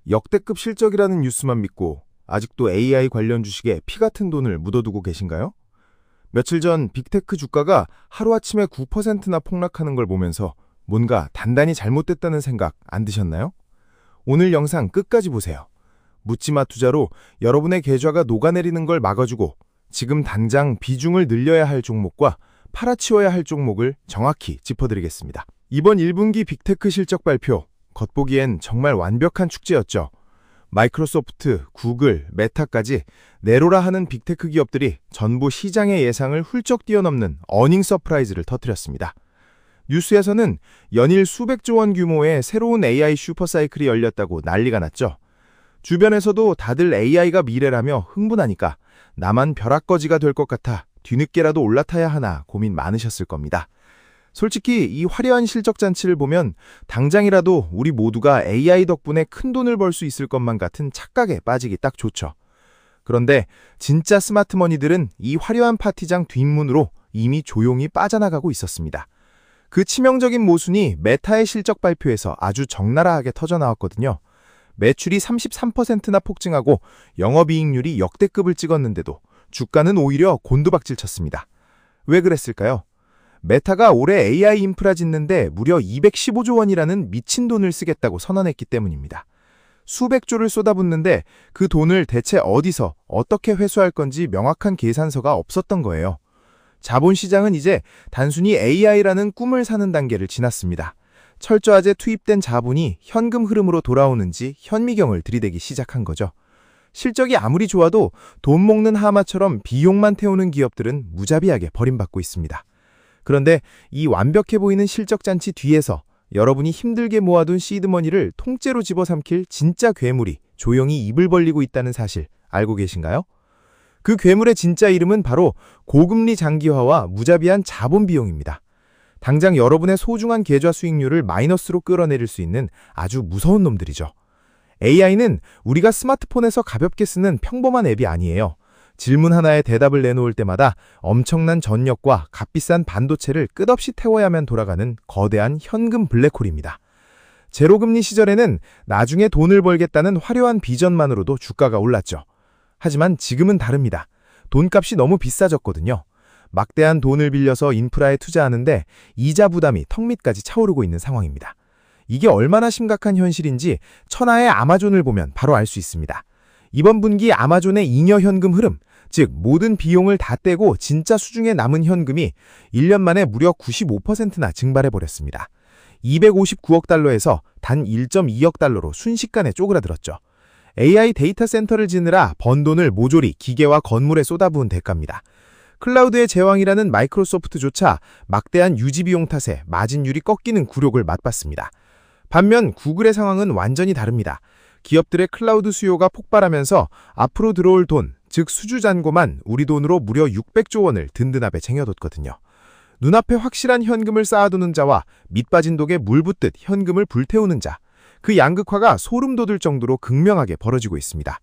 역대급 실적이라는 뉴스만 믿고 아직도 AI 관련 주식에 피 같은 돈을 묻어두고 계신가요? 며칠 전 빅테크 주가가 하루아침에 9%나 폭락하는 걸 보면서 뭔가 단단히 잘못됐다는 생각 안 드셨나요? 오늘 영상 끝까지 보세요. 묻지마 투자로 여러분의 계좌가 녹아내리는 걸 막아주고 지금 당장 비중을 늘려야 할 종목과 팔아치워야 할 종목을 정확히 짚어드리겠습니다. 이번 1분기 빅테크 실적 발표, 겉보기엔 정말 완벽한 축제였죠. 마이크로소프트, 구글, 메타까지 내로라 하는 빅테크 기업들이 전부 시장의 예상을 훌쩍 뛰어넘는 어닝 서프라이즈를 터뜨렸습니다. 뉴스에서는 연일 수백조 원 규모의 새로운 AI 슈퍼사이클이 열렸다고 난리가 났죠. 주변에서도 다들 AI가 미래라며 흥분하니까 나만 벼락거지가 될 것 같아 뒤늦게라도 올라타야 하나 고민 많으셨을 겁니다. 솔직히 이 화려한 실적 잔치를 보면 당장이라도 우리 모두가 AI 덕분에 큰 돈을 벌 수 있을 것만 같은 착각에 빠지기 딱 좋죠. 그런데 진짜 스마트머니들은 이 화려한 파티장 뒷문으로 이미 조용히 빠져나가고 있었습니다. 그 치명적인 모순이 메타의 실적 발표에서 아주 적나라하게 터져나왔거든요. 매출이 33%나 폭증하고 영업이익률이 역대급을 찍었는데도 주가는 오히려 곤두박질 쳤습니다. 왜 그랬을까요? 메타가 올해 AI 인프라 짓는데 무려 215조 원이라는 미친 돈을 쓰겠다고 선언했기 때문입니다. 수백조를 쏟아붓는데 그 돈을 대체 어디서 어떻게 회수할 건지 명확한 계산서가 없었던 거예요. 자본시장은 이제 단순히 AI라는 꿈을 사는 단계를 지났습니다. 철저하게 투입된 자본이 현금 흐름으로 돌아오는지 현미경을 들이대기 시작한 거죠. 실적이 아무리 좋아도 돈 먹는 하마처럼 비용만 태우는 기업들은 무자비하게 버림받고 있습니다. 그런데 이 완벽해 보이는 실적잔치 뒤에서 여러분이 힘들게 모아둔 시드머니를 통째로 집어삼킬 진짜 괴물이 조용히 입을 벌리고 있다는 사실 알고 계신가요? 그 괴물의 진짜 이름은 바로 고금리 장기화와 무자비한 자본 비용입니다. 당장 여러분의 소중한 계좌 수익률을 마이너스로 끌어내릴 수 있는 아주 무서운 놈들이죠. AI는 우리가 스마트폰에서 가볍게 쓰는 평범한 앱이 아니에요. 질문 하나에 대답을 내놓을 때마다 엄청난 전력과 값비싼 반도체를 끝없이 태워야만 돌아가는 거대한 현금 블랙홀입니다. 제로금리 시절에는 나중에 돈을 벌겠다는 화려한 비전만으로도 주가가 올랐죠. 하지만 지금은 다릅니다. 돈값이 너무 비싸졌거든요. 막대한 돈을 빌려서 인프라에 투자하는데 이자 부담이 턱 밑까지 차오르고 있는 상황입니다. 이게 얼마나 심각한 현실인지 천하의 아마존을 보면 바로 알 수 있습니다. 이번 분기 아마존의 잉여 현금 흐름, 즉 모든 비용을 다 떼고 진짜 수중에 남은 현금이 1년 만에 무려 95%나 증발해버렸습니다. 259억 달러에서 단 1.2억 달러로 순식간에 쪼그라들었죠. AI 데이터 센터를 지느라 번 돈을 모조리 기계와 건물에 쏟아부은 대가입니다. 클라우드의 제왕이라는 마이크로소프트조차 막대한 유지비용 탓에 마진율이 꺾이는 굴욕을 맛봤습니다. 반면 구글의 상황은 완전히 다릅니다. 기업들의 클라우드 수요가 폭발하면서 앞으로 들어올 돈, 즉 수주잔고만 우리 돈으로 무려 600조 원을 든든하게 쟁여뒀거든요. 눈앞에 확실한 현금을 쌓아두는 자와 밑빠진 독에 물 붓듯 현금을 불태우는 자, 그 양극화가 소름 돋을 정도로 극명하게 벌어지고 있습니다.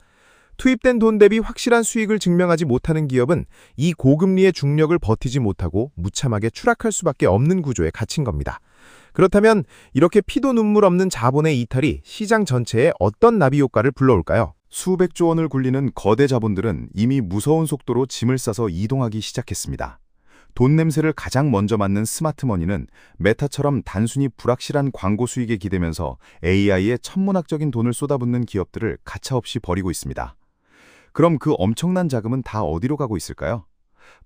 투입된 돈 대비 확실한 수익을 증명하지 못하는 기업은 이 고금리의 중력을 버티지 못하고 무참하게 추락할 수밖에 없는 구조에 갇힌 겁니다. 그렇다면 이렇게 피도 눈물 없는 자본의 이탈이 시장 전체에 어떤 나비 효과를 불러올까요? 수백조 원을 굴리는 거대 자본들은 이미 무서운 속도로 짐을 싸서 이동하기 시작했습니다. 돈 냄새를 가장 먼저 맡는 스마트머니는 메타처럼 단순히 불확실한 광고 수익에 기대면서 AI에 천문학적인 돈을 쏟아붓는 기업들을 가차없이 버리고 있습니다. 그럼 그 엄청난 자금은 다 어디로 가고 있을까요?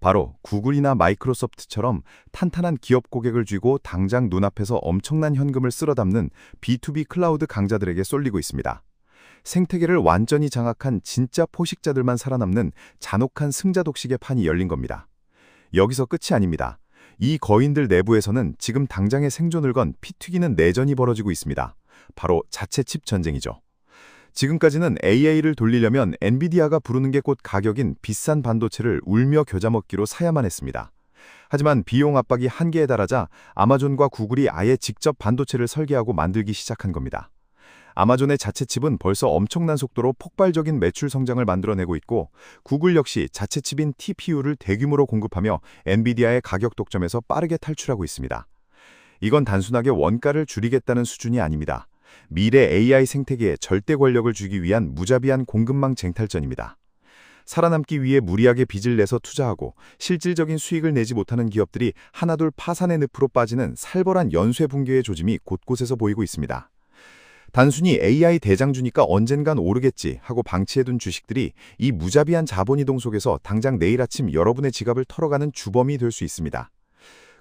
바로 구글이나 마이크로소프트처럼 탄탄한 기업 고객을 쥐고 당장 눈앞에서 엄청난 현금을 쓸어 담는 B2B 클라우드 강자들에게 쏠리고 있습니다. 생태계를 완전히 장악한 진짜 포식자들만 살아남는 잔혹한 승자 독식의 판이 열린 겁니다. 여기서 끝이 아닙니다. 이 거인들 내부에서는 지금 당장의 생존을 건 피 튀기는 내전이 벌어지고 있습니다. 바로 자체 칩 전쟁이죠. 지금까지는 AI를 돌리려면 엔비디아가 부르는 게 곧 가격인 비싼 반도체를 울며 겨자 먹기로 사야만 했습니다. 하지만 비용 압박이 한계에 달하자 아마존과 구글이 아예 직접 반도체를 설계하고 만들기 시작한 겁니다. 아마존의 자체 칩은 벌써 엄청난 속도로 폭발적인 매출 성장을 만들어내고 있고 구글 역시 자체 칩인 TPU를 대규모로 공급하며 엔비디아의 가격 독점에서 빠르게 탈출하고 있습니다. 이건 단순하게 원가를 줄이겠다는 수준이 아닙니다. 미래 AI 생태계에 절대 권력을 주기 위한 무자비한 공급망 쟁탈전입니다. 살아남기 위해 무리하게 빚을 내서 투자하고 실질적인 수익을 내지 못하는 기업들이 하나둘 파산의 늪으로 빠지는 살벌한 연쇄 붕괴의 조짐이 곳곳에서 보이고 있습니다. 단순히 AI 대장주니까 언젠간 오르겠지 하고 방치해둔 주식들이 이 무자비한 자본이동 속에서 당장 내일 아침 여러분의 지갑을 털어가는 주범이 될 수 있습니다.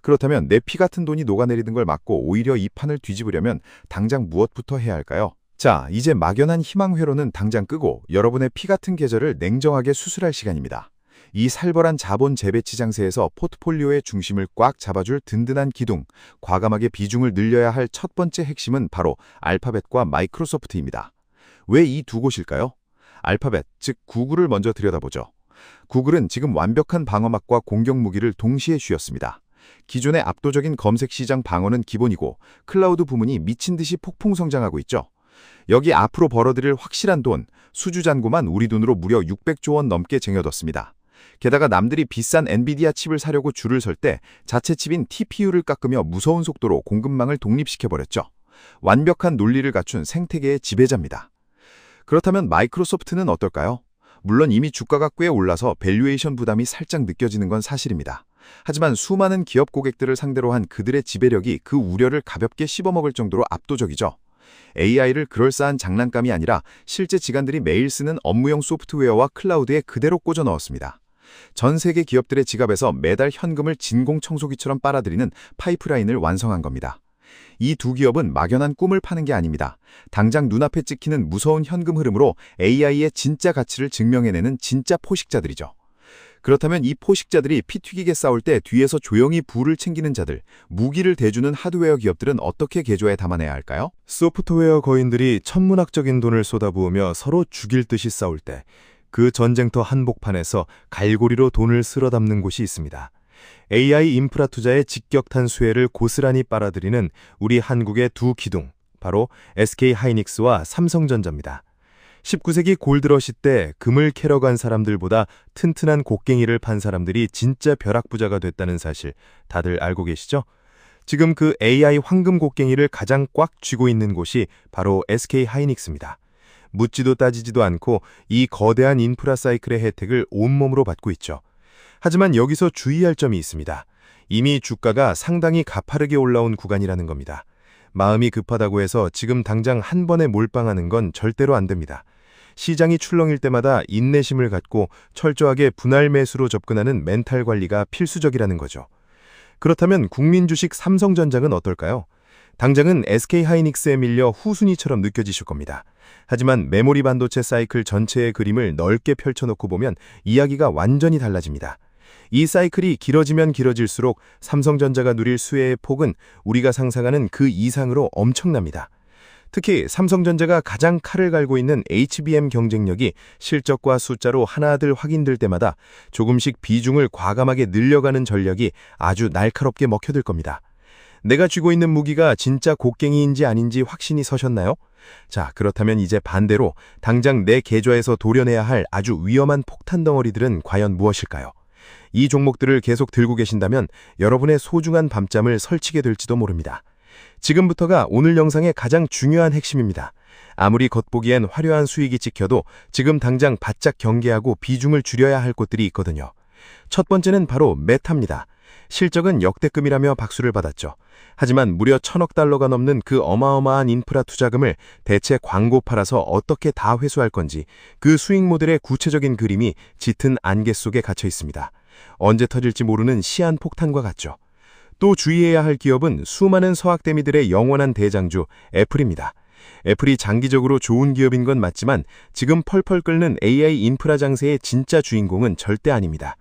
그렇다면 내 피 같은 돈이 녹아내리는 걸 막고 오히려 이 판을 뒤집으려면 당장 무엇부터 해야 할까요? 자, 이제 막연한 희망 회로는 당장 끄고 여러분의 피 같은 계절을 냉정하게 수술할 시간입니다. 이 살벌한 자본 재배치 장세에서 포트폴리오의 중심을 꽉 잡아줄 든든한 기둥, 과감하게 비중을 늘려야 할 첫 번째 핵심은 바로 알파벳과 마이크로소프트입니다. 왜 이 두 곳일까요? 알파벳, 즉 구글을 먼저 들여다보죠. 구글은 지금 완벽한 방어막과 공격 무기를 동시에 쥐었습니다. 기존의 압도적인 검색 시장 방어는 기본이고 클라우드 부문이 미친 듯이 폭풍 성장하고 있죠. 여기 앞으로 벌어들일 확실한 돈, 수주 잔고만 우리 돈으로 무려 600조 원 넘게 쟁여뒀습니다. 게다가 남들이 비싼 엔비디아 칩을 사려고 줄을 설 때 자체 칩인 TPU를 깎으며 무서운 속도로 공급망을 독립시켜버렸죠. 완벽한 논리를 갖춘 생태계의 지배자입니다. 그렇다면 마이크로소프트는 어떨까요? 물론 이미 주가가 꽤 올라서 밸류에이션 부담이 살짝 느껴지는 건 사실입니다. 하지만 수많은 기업 고객들을 상대로 한 그들의 지배력이 그 우려를 가볍게 씹어먹을 정도로 압도적이죠. AI를 그럴싸한 장난감이 아니라 실제 기관들이 매일 쓰는 업무용 소프트웨어와 클라우드에 그대로 꽂아 넣었습니다. 전 세계 기업들의 지갑에서 매달 현금을 진공청소기처럼 빨아들이는 파이프라인을 완성한 겁니다. 이 두 기업은 막연한 꿈을 파는 게 아닙니다. 당장 눈앞에 찍히는 무서운 현금 흐름으로 AI의 진짜 가치를 증명해내는 진짜 포식자들이죠. 그렇다면 이 포식자들이 피 튀기게 싸울 때 뒤에서 조용히 부를 챙기는 자들, 무기를 대주는 하드웨어 기업들은 어떻게 계조에 담아내야 할까요? 소프트웨어 거인들이 천문학적인 돈을 쏟아부으며 서로 죽일 듯이 싸울 때 그 전쟁터 한복판에서 갈고리로 돈을 쓸어 담는 곳이 있습니다. AI 인프라 투자의 직격탄 수혜를 고스란히 빨아들이는 우리 한국의 두 기둥, 바로 SK하이닉스와 삼성전자입니다. 19세기 골드러시 때 금을 캐러 간 사람들보다 튼튼한 곡괭이를 판 사람들이 진짜 벼락부자가 됐다는 사실 다들 알고 계시죠? 지금 그 AI 황금 곡괭이를 가장 꽉 쥐고 있는 곳이 바로 SK하이닉스입니다. 묻지도 따지지도 않고 이 거대한 인프라 사이클의 혜택을 온몸으로 받고 있죠. 하지만 여기서 주의할 점이 있습니다. 이미 주가가 상당히 가파르게 올라온 구간이라는 겁니다. 마음이 급하다고 해서 지금 당장 한 번에 몰빵하는 건 절대로 안 됩니다. 시장이 출렁일 때마다 인내심을 갖고 철저하게 분할 매수로 접근하는 멘탈 관리가 필수적이라는 거죠. 그렇다면 국민 주식 삼성전자는 어떨까요? 당장은 SK하이닉스에 밀려 후순위처럼 느껴지실 겁니다. 하지만 메모리 반도체 사이클 전체의 그림을 넓게 펼쳐놓고 보면 이야기가 완전히 달라집니다. 이 사이클이 길어지면 길어질수록 삼성전자가 누릴 수혜의 폭은 우리가 상상하는 그 이상으로 엄청납니다. 특히 삼성전자가 가장 칼을 갈고 있는 HBM 경쟁력이 실적과 숫자로 하나둘 확인될 때마다 조금씩 비중을 과감하게 늘려가는 전략이 아주 날카롭게 먹혀들 겁니다. 내가 쥐고 있는 무기가 진짜 곡괭이인지 아닌지 확신이 서셨나요? 자, 그렇다면 이제 반대로 당장 내 계좌에서 도려내야 할 아주 위험한 폭탄 덩어리들은 과연 무엇일까요? 이 종목들을 계속 들고 계신다면 여러분의 소중한 밤잠을 설치게 될지도 모릅니다. 지금부터가 오늘 영상의 가장 중요한 핵심입니다. 아무리 겉보기엔 화려한 수익이 찍혀도 지금 당장 바짝 경계하고 비중을 줄여야 할 곳들이 있거든요. 첫 번째는 바로 메타입니다. 실적은 역대급이라며 박수를 받았죠. 하지만 무려 1,000억 달러가 넘는 그 어마어마한 인프라 투자금을 대체 광고 팔아서 어떻게 다 회수할 건지 그 수익 모델의 구체적인 그림이 짙은 안개 속에 갇혀 있습니다. 언제 터질지 모르는 시한폭탄과 같죠. 또 주의해야 할 기업은 수많은 서학대미들의 영원한 대장주 애플입니다. 애플이 장기적으로 좋은 기업인 건 맞지만 지금 펄펄 끓는 AI 인프라 장세의 진짜 주인공은 절대 아닙니다.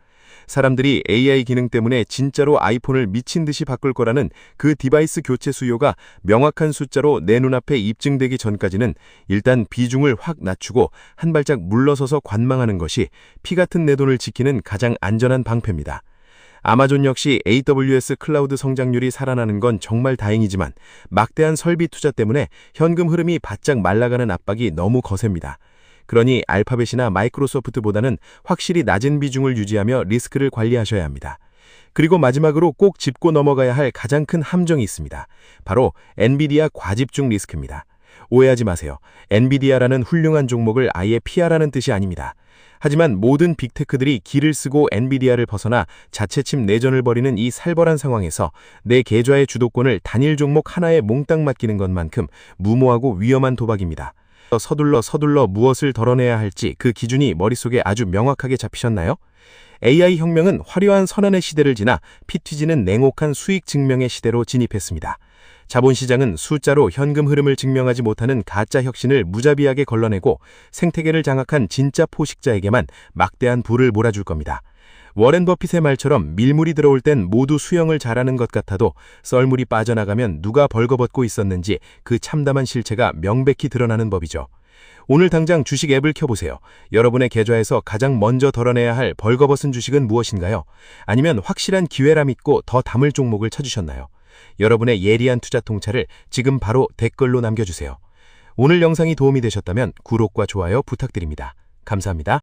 사람들이 AI 기능 때문에 진짜로 아이폰을 미친 듯이 바꿀 거라는 그 디바이스 교체 수요가 명확한 숫자로 내 눈앞에 입증되기 전까지는 일단 비중을 확 낮추고 한 발짝 물러서서 관망하는 것이 피 같은 내 돈을 지키는 가장 안전한 방패입니다. 아마존 역시 AWS 클라우드 성장률이 살아나는 건 정말 다행이지만 막대한 설비 투자 때문에 현금 흐름이 바짝 말라가는 압박이 너무 거셉니다. 그러니 알파벳이나 마이크로소프트보다는 확실히 낮은 비중을 유지하며 리스크를 관리하셔야 합니다. 그리고 마지막으로 꼭 짚고 넘어가야 할 가장 큰 함정이 있습니다. 바로 엔비디아 과집중 리스크입니다. 오해하지 마세요. 엔비디아라는 훌륭한 종목을 아예 피하라는 뜻이 아닙니다. 하지만 모든 빅테크들이 기를 쓰고 엔비디아를 벗어나 자체침 내전을 벌이는 이 살벌한 상황에서 내 계좌의 주도권을 단일 종목 하나에 몽땅 맡기는 것만큼 무모하고 위험한 도박입니다. 서둘러 무엇을 덜어내야 할지 그 기준이 머릿속에 아주 명확하게 잡히셨나요? AI 혁명은 화려한 선언의 시대를 지나 피 튀지는 냉혹한 수익 증명의 시대로 진입했습니다. 자본시장은 숫자로 현금 흐름을 증명하지 못하는 가짜 혁신을 무자비하게 걸러내고 생태계를 장악한 진짜 포식자에게만 막대한 부를 몰아줄 겁니다. 워렌 버핏의 말처럼 밀물이 들어올 땐 모두 수영을 잘하는 것 같아도 썰물이 빠져나가면 누가 벌거벗고 있었는지 그 참담한 실체가 명백히 드러나는 법이죠. 오늘 당장 주식 앱을 켜보세요. 여러분의 계좌에서 가장 먼저 덜어내야 할 벌거벗은 주식은 무엇인가요? 아니면 확실한 기회라 믿고 더 담을 종목을 찾으셨나요? 여러분의 예리한 투자 통찰을 지금 바로 댓글로 남겨주세요. 오늘 영상이 도움이 되셨다면 구독과 좋아요 부탁드립니다. 감사합니다.